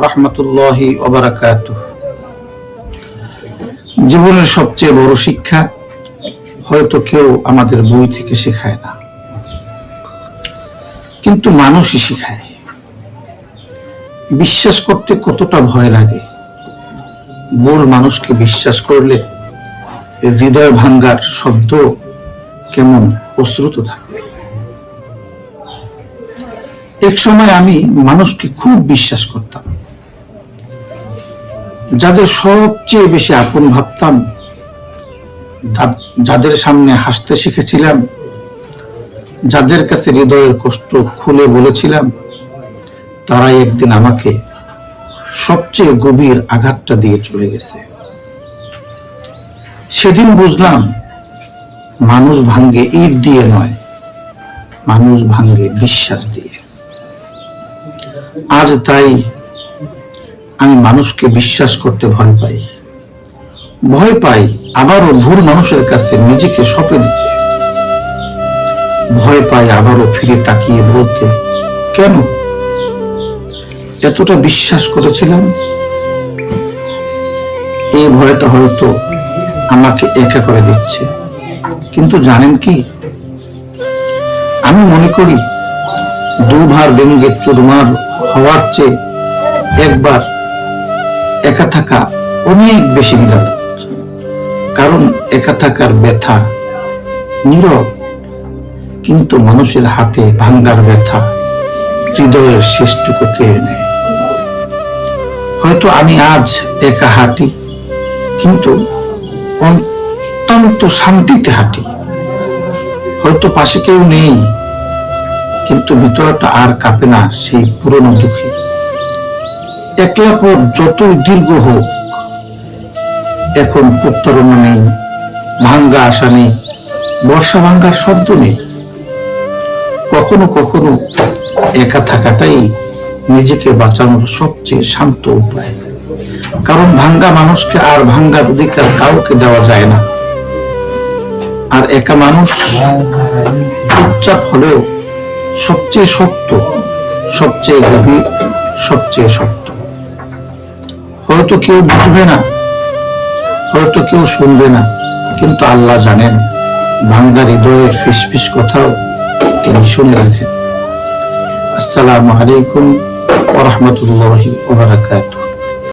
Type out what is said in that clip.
রহমতুল্লাহি ওয়া বারাকাতুহু। জীবনের সবচেয়ে বড় শিক্ষা হয়তো কেউ আমাদের বই থেকে শেখায় না, কিন্তু মানুষই শেখায়। বিশ্বাস করতে কতটা ভয় লাগে, ভুল মানুষকে বিশ্বাস করলে হৃদয় ভাঙ্গার শব্দ কেমন প্রশ্রুত থাকে। এক সময় আমি মানুষকে খুব বিশ্বাস করতাম, যাদের সবচেয়ে বেশি আপন ভাবতাম, যাদের সামনে হাসতে শিখেছিলাম, যাদের কাছে হৃদয়ের কষ্ট খুলে বলেছিলাম, তারাই একদিন আমাকে সবচেয়ে গভীর আঘাতটা দিয়ে চলে গেছে। সেদিন বুঝলাম, মানুষ ভাঙ্গে ইট দিয়ে নয়, মানুষ ভাঙ্গে বিশ্বাস দিয়ে। আজ তাই আমি মানুষকে বিশ্বাস করতে ভয় পাই আবারও ভুল মানুষের কাছে নিজেকে সঁপে দিতে। ভয় পাই আবারও ফিরে তাকিয়ে বলতে, কেন এতটা বিশ্বাস করেছিলাম। এই ভয়টা হয়তো আমাকে একা করে দিচ্ছে, কিন্তু জানেন কি, আমি মনে করি দুবার ভেঙে চুরমার হওয়ার চেয়ে একবার একা থাকা অনেক বেশি নিরাপদ। কারণ একা থাকার ব্যথা নীরব, কিন্তু মানুষের হাতে ভাঙ্গার ব্যথা হৃদয়ের শেষটুকু কেড়ে নেয়। হয়তো আমি আজ একা হাঁটি, কিন্তু অত্যন্ত শান্তিতে হাঁটি। হয়তো পাশে কেউ নেই, কিন্তু ভিতরটা আর কাঁপে না সেই পুরনো দুঃখে। একলা পথ যতই দীর্ঘ হোক, এখন প্রত্যারণা নেই, ভাঙ্গা আশা নেই, বর্ষা ভাঙ্গার শব্দ নেই। কখনো কখনো একা থাকাটাই নিজেকে বাঁচানোর সবচেয়ে শান্ত উপায়। কারণ ভাঙ্গা মানুষকে আর ভাঙ্গার অধিকার কাউকে দেওয়া যায় না। আর একা মানুষ চুপচাপ হলেও সবচেয়ে শক্ত, সবচেয়ে গভীর, সবচেয়ে শক্ত। হয়তো কেউ বুঝবে না, হয়তো কেউ শুনবে না, কিন্তু আল্লাহ জানেন, ভাঙ্গা হৃদয়ের ফিসফিস কথাও তিনি শুনে রাখেন। আসসালামু আলাইকুম ওয়া রাহমাতুল্লাহি ওয়া বারাকাতুহু।